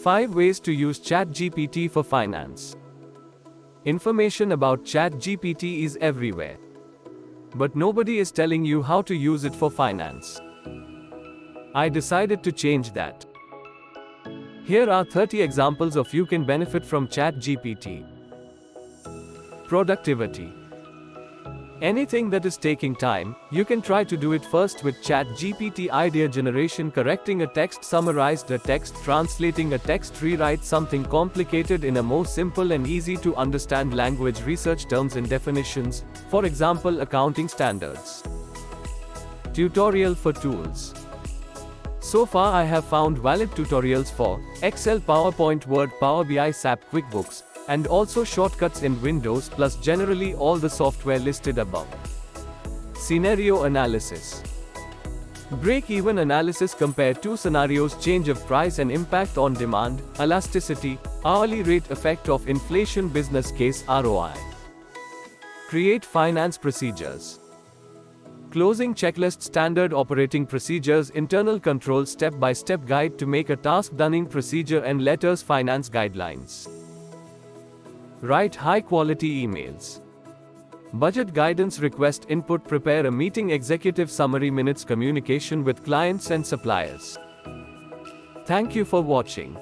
5 ways to use ChatGPT for finance. Information about ChatGPT is everywhere. But nobody is telling you how to use it for finance. I decided to change that. Here are 30 examples of you can benefit from ChatGPT. Productivity. Anything that is taking time, you can try to do it first with ChatGPT. Idea generation, correcting a text, summarized a text, translating a text, rewrite something complicated in a more simple and easy to understand language, research terms and definitions, for example accounting standards. Tutorial for tools. So far I have found valid tutorials for Excel, PowerPoint, Word, Power BI, SAP, QuickBooks, and also shortcuts in Windows, plus generally all the software listed above. Scenario analysis. Break-even analysis, compare two scenarios, change of price and impact on demand, elasticity, hourly rate, effect of inflation, business case, ROI. Create finance procedures. Closing checklist, standard operating procedures, internal controls, step-by-step guide to make a task, dunning procedure and letters, finance guidelines. Write high-quality emails. Budget guidance, request input, prepare a meeting, executive summary, minutes, communication with clients and suppliers. Thank you for watching.